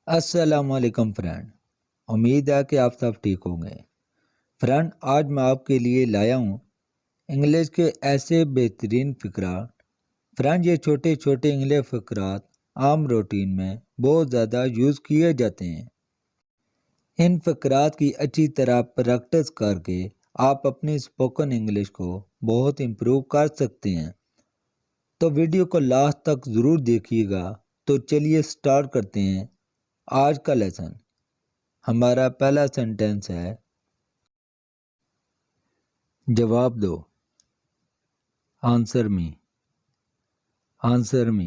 अस्सलामुअलैकुम फ्रेंड। उम्मीद है कि आप सब ठीक होंगे। फ्रेंड, आज मैं आपके लिए लाया हूँ इंग्लिश के ऐसे बेहतरीन फ़करात। फ्रेंड, ये छोटे छोटे इंग्लिश फ़करात आम रूटीन में बहुत ज़्यादा यूज़ किए जाते हैं। इन फ़करात की अच्छी तरह प्रैक्टिस करके आप अपनी स्पोकन इंग्लिश को बहुत इम्प्रूव कर सकते हैं। तो वीडियो को लास्ट तक ज़रूर देखिएगा। तो चलिए स्टार्ट करते हैं आज का लेसन। हमारा पहला सेंटेंस है, जवाब दो। Answer me. Answer me.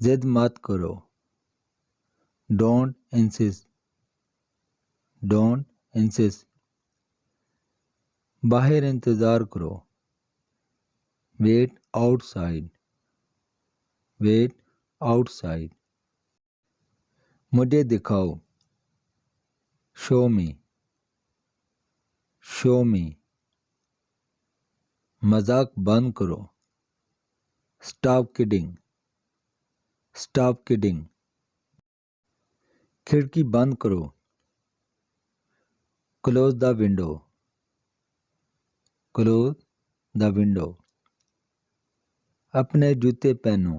जिद मत करो। Don't insist. Don't insist. बाहर इंतज़ार करो। Wait outside. Wait outside. मुझे दिखाओ। Show me. Show me. मजाक बंद करो। Stop kidding. Stop kidding. खिड़की बंद करो। Close the window. Close the window. अपने जूते पहनो।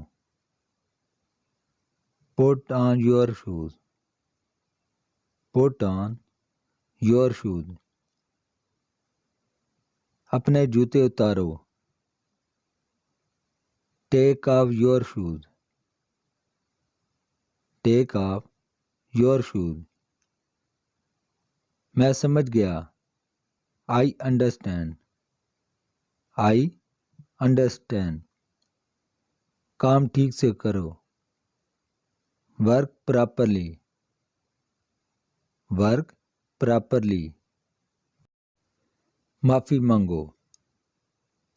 Put on your shoes. Put on your shoes. अपने जूते उतारो। Take off your shoes. Take off your shoes. मैं समझ गया। I understand. I understand. काम ठीक से करो। Work properly. Work properly. माफ़ी मांगो।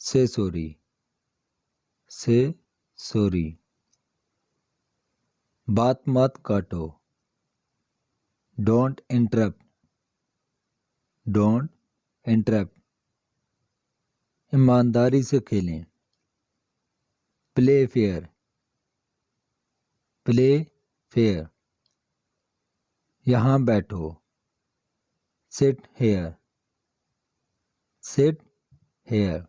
Say sorry. Say sorry. बात मत काटो। Don't interrupt. Don't interrupt. ईमानदारी से खेलें। Play fair. Play fair. यहाँ बैठो। Sit here. Sit here.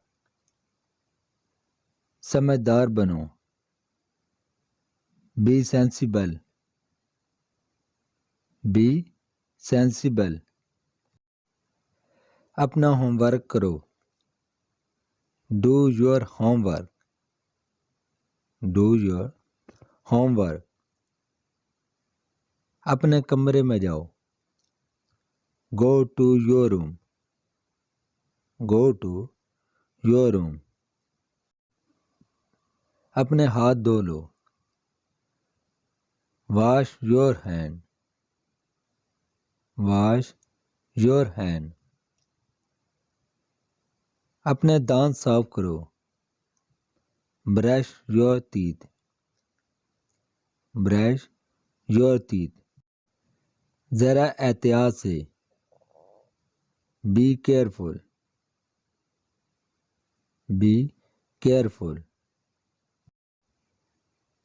समझदार बनो। Be sensible. Be sensible. अपना होमवर्क करो। Do your homework. Do your homework. अपने कमरे में जाओ। Go to your room. Go to your room. अपने हाथ धो लो। Wash your hand. Wash your hand. अपने दांत साफ करो। Brush your teeth. Brush your teeth. ज़रा एहतियात से। Be careful. Be careful.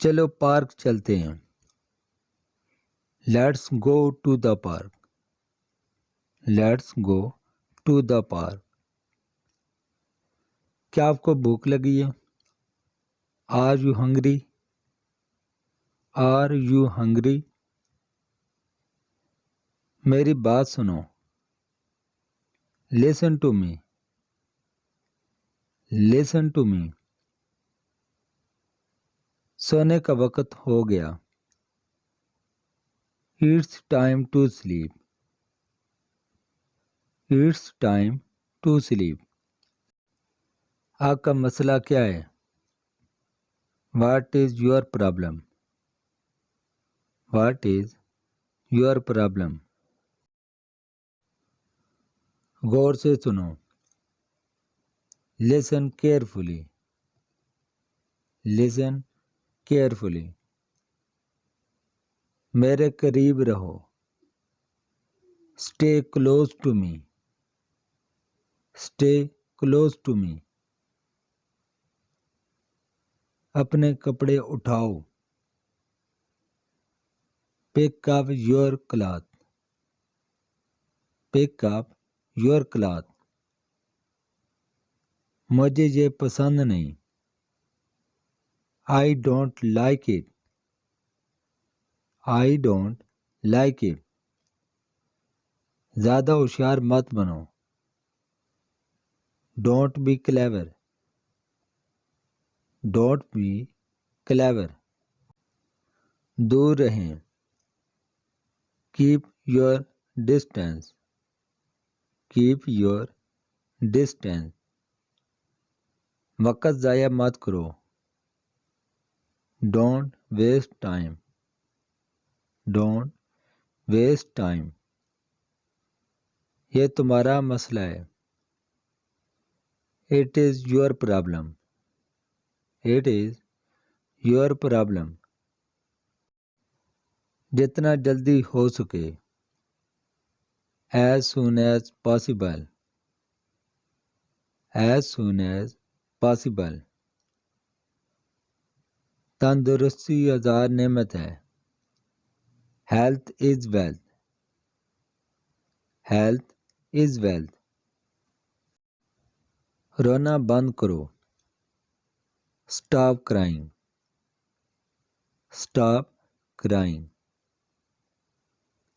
चलो पार्क चलते हैं। Let's go to the park. Let's go to the park. क्या आपको भूख लगी है? Are you hungry? Are you hungry? मेरी बात सुनो। Listen to me. Listen to me. सोने का वक्त हो गया। It's time to sleep. It's time to sleep. आपका मसला क्या है? What is your problem? What is your problem? गौर से सुनो। Listen carefully. Listen carefully. मेरे करीब रहो। Stay close to me. Stay close to me. अपने कपड़े उठाओ। Pick up your cloth, pick up your cloth. मुझे ये पसंद नहीं, I don't like it, I don't like it. ज़्यादा होशियार मत बनो, don't be clever, don't be clever. दूर रहें, keep your distance, keep your distance. वक़्त ज़ाया मत करो, don't waste time, don't waste time. ये तुम्हारा मसला है, it is your problem, it is your problem. जितना जल्दी हो सके, as soon as possible, as soon as possible. तंदुरुस्ती हजार नेमत है, health is wealth, health is wealth. रोना बंद करो, स्टॉप क्राइंग, स्टॉप क्राइंग।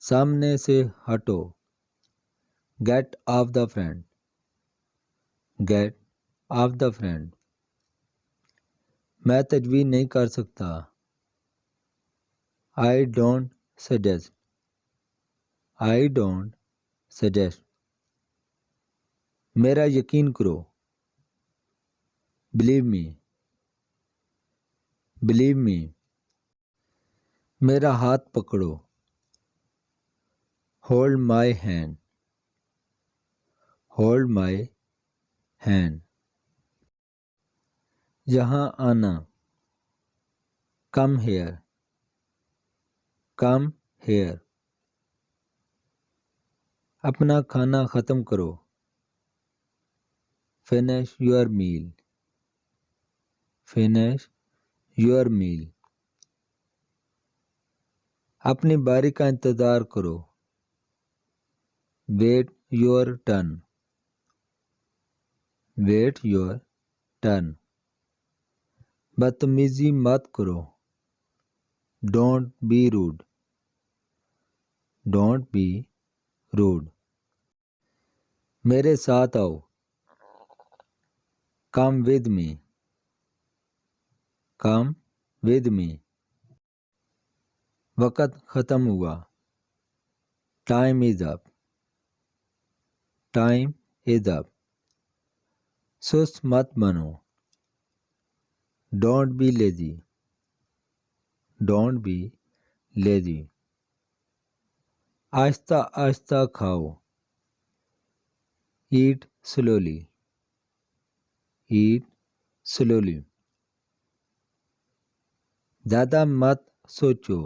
सामने से हटो, get off the front, get off the front. मैं तजवीज़ नहीं कर सकता, I don't suggest, I don't suggest. मेरा यकीन करो, बिलीव मी, बिलीव मी। मेरा हाथ पकड़ो, hold my hand, hold my hand. यहाँ आना, कम हेयर, कम हेयर। अपना खाना ख़त्म करो, finish your meal, finish your meal. अपनी बारी का इंतज़ार करो, wait your turn, wait your turn. बदतमीज़ी मत करो, don't be rude, don't be rude. मेरे साथ आओ, come with me, come with me. वक़्त ख़त्म हुआ, time is up, time is up. सुस्त मत बनो, don't be lazy, don't be lazy. Aahista Aahista खाओ, ईट स्लोली, ईट स्लोली। ज़्यादा मत सोचो,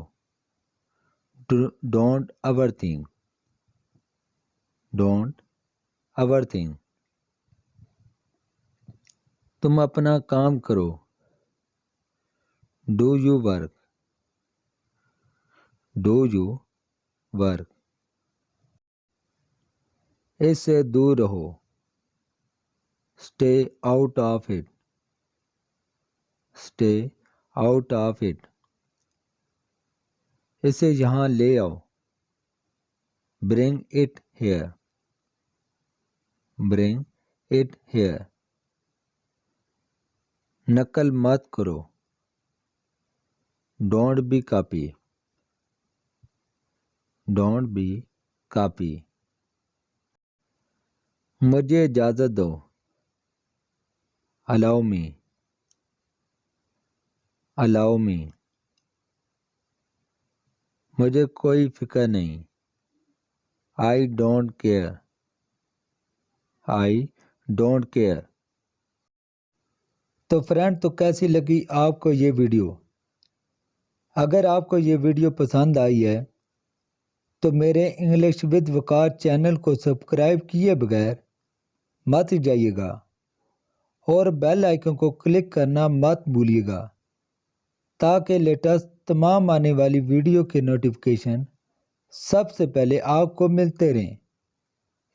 don't over think, don't over think. तुम अपना काम करो, do you work, do you work. इससे दूर रहो, stay out of it, stay out of it. इसे यहाँ ले आओ, bring it here, bring it here. नकल मत करो, don't B copy, don't be copy. मुझे इजाज़त दो, अलाउ मी, अलाउ मी। मुझे कोई फिक्र नहीं, I don't care, I don't care. तो फ्रेंड, तो कैसी लगी आपको ये वीडियो? अगर आपको ये वीडियो पसंद आई है तो मेरे इंग्लिश विद वकार चैनल को सब्सक्राइब किए बगैर मत जाइएगा और बेल आइकन को क्लिक करना मत भूलिएगा ताकि लेटेस्ट तमाम आने वाली वीडियो के नोटिफिकेशन सबसे पहले आपको मिलते रहें।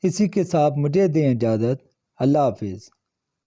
इसी के साथ मुझे दें इजाज़त। अल्लाह हाफिज़।